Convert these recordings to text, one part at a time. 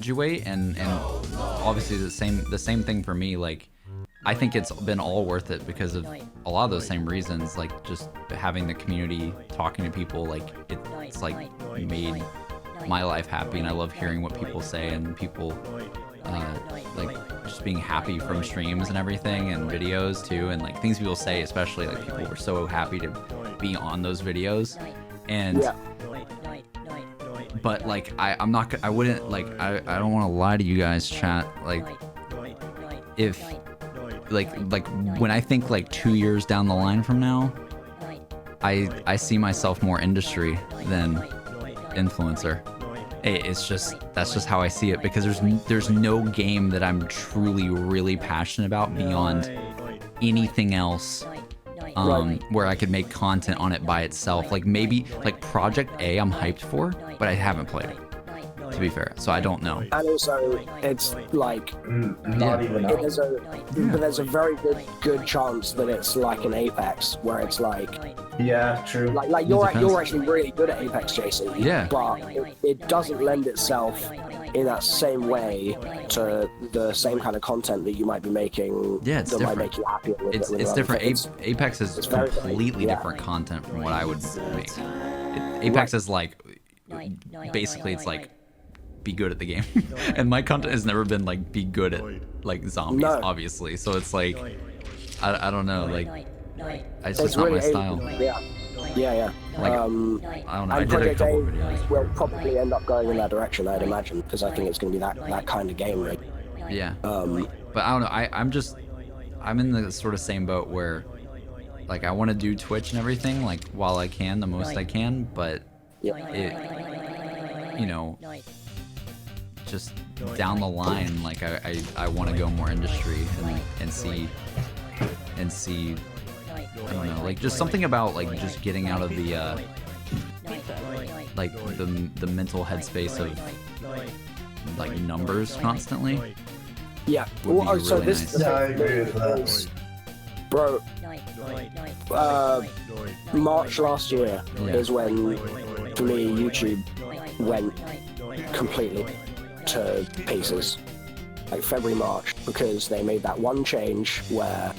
graduate, and obviously the same thing for me. Like, I think it's been all worth it because of a lot of those same reasons. Like, just having the community, talking to people, like it's like made my life happy, and I love hearing what people say, and people like just being happy from streams and everything, and videos too, and like things people say, especially like people were so happy to be on those videos. And but like I wouldn't like I don't want to lie to you guys, chat. Like, if like when I think like 2 years down the line from now, I see myself more industry than influencer. It's just, that's just how I see it, because there's no game that I'm truly really passionate about beyond anything else, where I could make content on it by itself. Like, maybe like Project A I'm hyped for, but I haven't played it, to be fair, so I don't know. And also, it's like not even out. There's a very good chance that it's like an Apex, where it's like, yeah, true. Like you're actually really good at Apex, Jason. Yeah. But it doesn't lend itself in that same way to the same kind of content that you might be making. Yeah, it's that different. might make you happy. It's different. Apex is completely different content from what I would make. Apex is like, basically it's like, be good at the game. And my content has never been like, be good at like zombies, obviously. So it's like, I don't know, like, it's just not my style. Yeah. Like, I don't know, I did a couple videos. Will probably end up going in that direction, I'd imagine, because I think it's going to be that kind of game, right? Yeah. But I don't know, I'm in the sort of same boat where, like, I want to do Twitch and everything, like, while I can, the most I can, but it, you know, just down the line, like, I want to go more industry and see, I don't know, like, just something about, like, just getting out of the like the mental headspace of like numbers constantly. Yeah. Well, so really this nice. Yeah, I agree with that. Bro, March last year is when, for me, YouTube went completely to pieces. Like February, March, because they made that one change where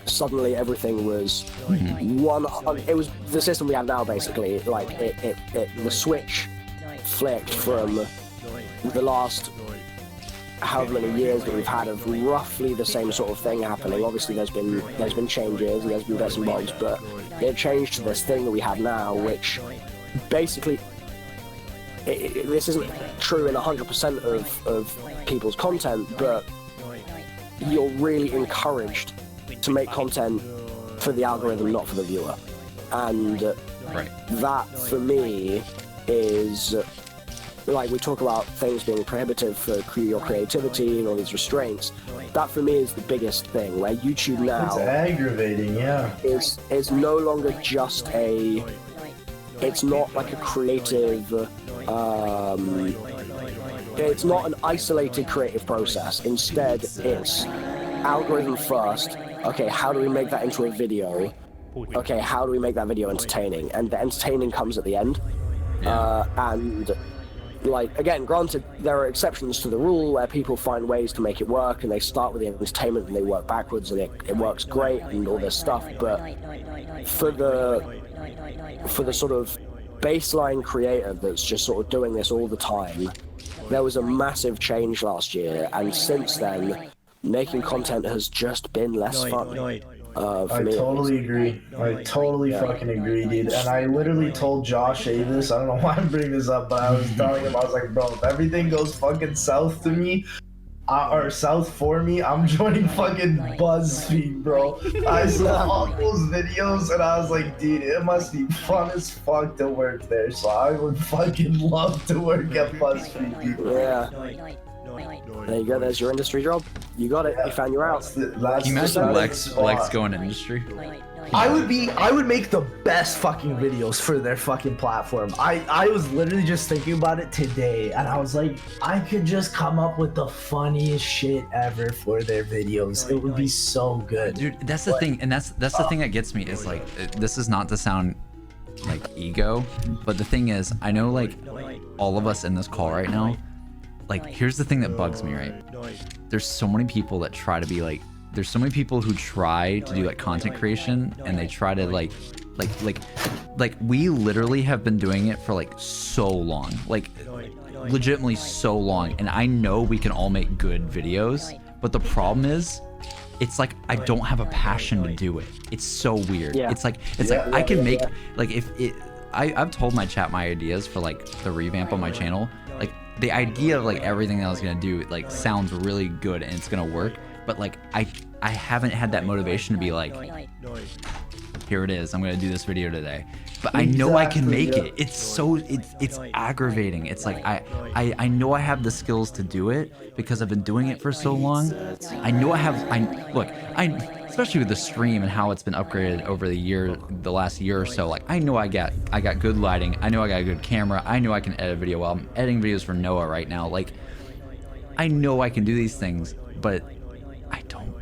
suddenly everything was it was the system we have now, basically. Like the switch flicked from the last however many years that we've had of roughly the same sort of thing happening. Obviously there's been changes and there's been bits and bobs, but it changed to this thing that we have now, which basically this isn't true in 100% of people's content, but you're really encouraged to make content for the algorithm, not for the viewer. And that for me is, like, we talk about things being prohibitive for your creativity and all these restraints. That for me is the biggest thing, where YouTube now, it's aggravating, is no longer just it's not like a creative, it's not an isolated creative process. Instead, it's algorithm first. Okay, how do we make that into a video? Okay, how do we make that video entertaining? And the entertaining comes at the end. And, like, again, granted, there are exceptions to the rule where people find ways to make it work, and they start with the entertainment and they work backwards, and it works great and all this stuff. But for the sort of baseline creator that's just sort of doing this all the time, there was a massive change last year, and since then, making content has just been less fun. I totally agree. I totally fucking agree, dude. And I literally told Josh this. I don't know why I'm bringing this up, but I was telling him, I was like, bro, if everything goes fucking south to me, or south for me, I'm joining fucking BuzzFeed, bro. I saw all those videos and I was like, dude, it must be fun as fuck to work there. So I would fucking love to work at BuzzFeed, dude. Yeah. There you go, there's your industry job. You got it, you found your out. Can you imagine Lex going to industry? I would make the best fucking videos for their fucking platform. I was literally just thinking about it today, and I was like, I could just come up with the funniest shit ever for their videos. It would be so good. Dude, that's the thing, and that's the thing that gets me is, like, this is not to sound like ego, but the thing is, I know, like, all of us in this call right now, like, here's the thing that bugs me, right? There's so many people that try to be like, there's so many people who try to do like content creation, and they try to like we literally have been doing it for like so long, like legitimately so long, and I know we can all make good videos, but the problem is, it's like I don't have a passion to do it. It's so weird. It's like I can make like I've told my chat my ideas for like the revamp on my channel. Like the idea of like everything that I was gonna do like sounds really good and it's gonna work, but like I haven't had that motivation to be like, here it is, I'm gonna do this video today. But I know I can make it. It's so it's aggravating. It's like I know I have the skills to do it because I've been doing it for so long. I know especially with the stream and how it's been upgraded over the last year or so. Like I know I got good lighting. I know I got a good camera. I know I can edit video. Well, I'm editing videos for Noah right now. Like I know I can do these things, but I don't.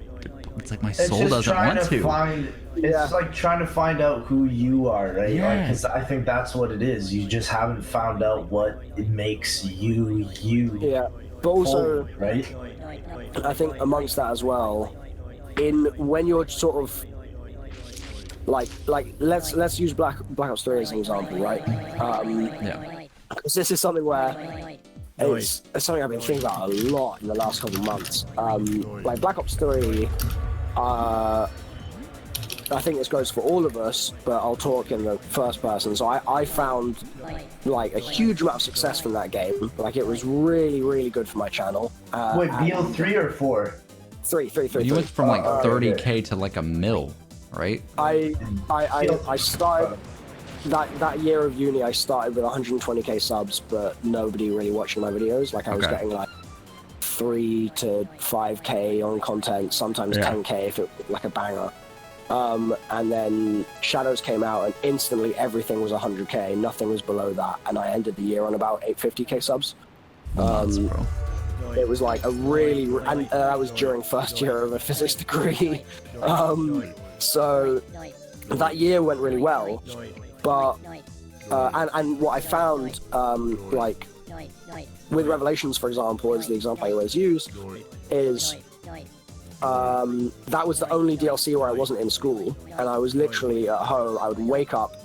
It's like my soul doesn't want to. It's like trying to find out who you are, right? Yeah. Because I think that's what it is. You just haven't found out what it makes you. Yeah, but also, right? I think amongst that as well, when you're sort of like let's use Black Ops 3 as an example, right? Because this is something where it's something I've been thinking about a lot in the last couple of months. Like Black Ops 3, I think this goes for all of us, but I'll talk in the first person. So I found like a huge amount of success from that game. Like it was really, really good for my channel. Wait, BO3 or 4? 3. You went from like 30K to like a mil, right? I started that year of uni. I started with 120K subs, but nobody really watching my videos. Like I was getting like 3 to 5K on content, sometimes 10K if it like a banger. And then Shadows came out and instantly everything was 100K, nothing was below that, and I ended the year on about 850K subs. It was like a really, and that was during first year of a physics degree. So that year went really well, but and what I found, like with Revelations, for example, is the example I always use, is that was the only DLC where I wasn't in school, and I was literally at home. I would wake up,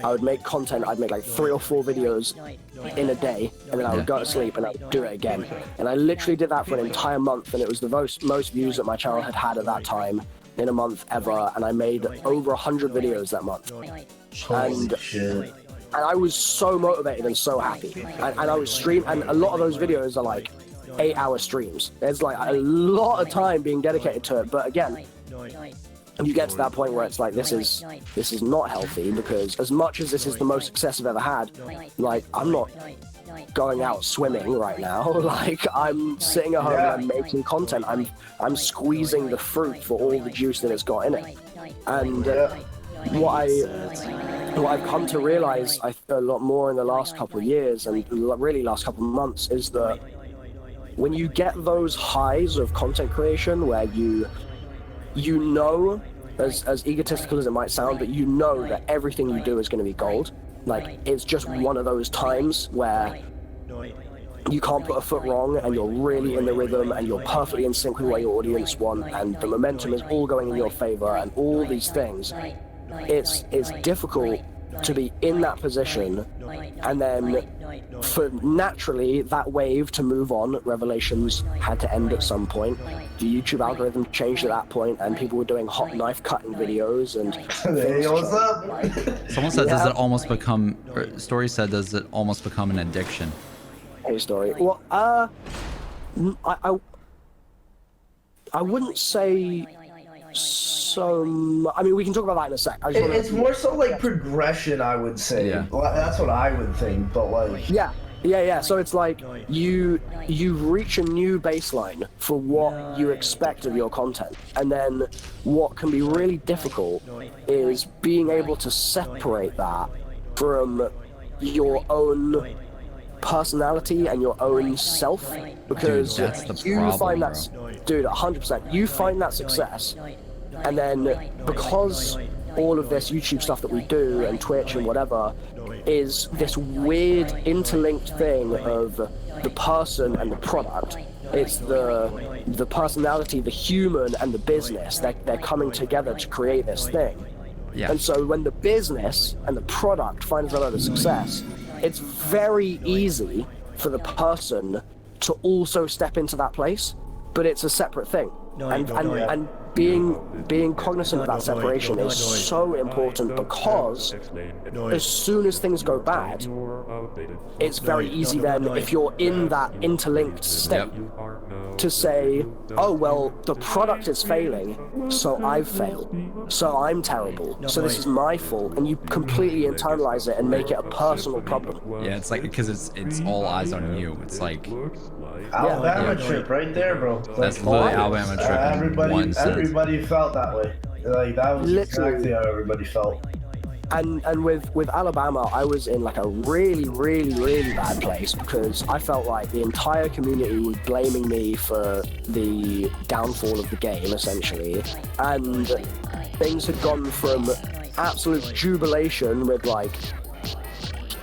I would make content, I'd make like 3 or 4 videos in a day, and then I would go to sleep and I would do it again. And I literally did that for an entire month, and it was the most views that my channel had had at that time in a month ever, and I made over 100 videos that month. And I was so motivated and so happy, and I was streaming, and a lot of those videos are like 8-hour streams. There's like a lot of time being dedicated to it, but again, you get to that point where it's like this is not healthy, because as much as this is the most success I've ever had, like I'm not going out swimming right now. Like I'm sitting at home and I'm making content. I'm squeezing the fruit for all the juice that it's got in it. And what I've come to realize a lot more in the last couple of years, and really last couple of months, is that when you get those highs of content creation where you know, as egotistical as it might sound, but you know that everything you do is going to be gold. Like it's just one of those times where you can't put a foot wrong, and you're really in the rhythm, and you're perfectly in sync with what your audience want, and the momentum is all going in your favor, and all these things. It's difficult to be in that position, and then for naturally that wave to move on. Revelations had to end at some point. The YouTube algorithm changed at that point, and people were doing hot knife cutting videos and hey, what's up? Someone said, does it almost become, or Story said, does it almost become an addiction? Hey, Story. Well, I wouldn't say so. I mean, we can talk about that in a sec. It's more so like progression, I would say. Yeah. Well, that's what I would think, but like... Yeah. So it's like you reach a new baseline for what you expect of your content, and then what can be really difficult is being able to separate that from your own personality and your own self, because dude, that's the you problem, find that, dude, 100%, you find that success, and then because all of this YouTube stuff that we do and Twitch and whatever is this weird interlinked thing of the person and the product. It's the personality, the human and the business. They're coming together to create this thing. Yeah. And so when the business and the product finds a lot of success, it's very easy for the person to also step into that place, but it's a separate thing. And being cognizant of that separation is so important, because as soon as things go bad, it's very easy then, if you're in that interlinked state, to say, oh, well, the product is failing, so I've failed, so I'm terrible, so this is my fault, and you completely internalize it and make it a personal problem. Yeah, it's like, because it's all eyes on you. It's like Alabama trip right there, bro. That's literally Alabama trip. Everybody felt that way. Like, that was exactly how everybody felt. And with Alabama, I was in like a really, really, really bad place, because I felt like the entire community was blaming me for the downfall of the game, essentially. And things had gone from absolute jubilation with like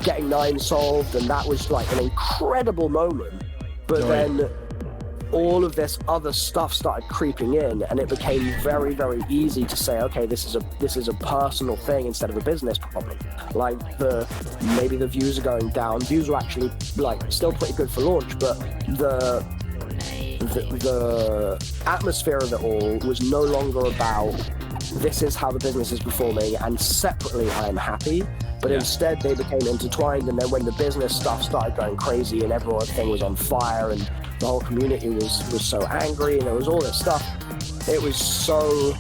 getting 9 solved, and that was like an incredible moment. But then all of this other stuff started creeping in, and it became very, very easy to say, okay, this is a personal thing instead of a business problem. Like, maybe the views are going down. Views were actually like still pretty good for launch, but the atmosphere of it all was no longer about this is how the business is performing and separately I am happy. But instead they became intertwined, and then when the business stuff started going crazy and everything was on fire and the whole community was so angry and there was all this stuff, it was so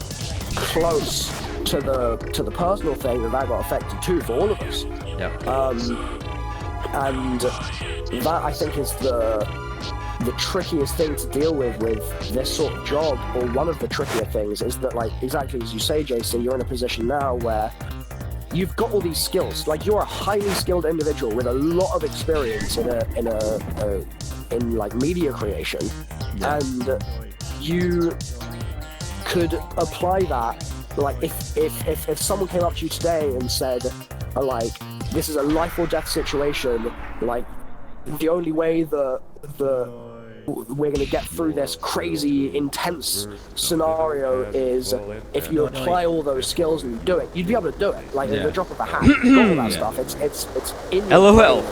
close to the personal thing that got affected too, for all of us. And that, I think, is the trickiest thing to deal with this sort of job, or one of the trickier things, is that, like, exactly as you say, Jason, you're in a position now where you've got all these skills. Like, you're a highly skilled individual with a lot of experience in like media creation, and you could apply that. Like, if someone came up to you today and said, like, this is a life or death situation, like, the only way that we're going to get through this crazy, intense scenario is if you apply all those skills and do it, you'd be able to do it. Like, at the drop of a hat, all that stuff. It's in your LOL.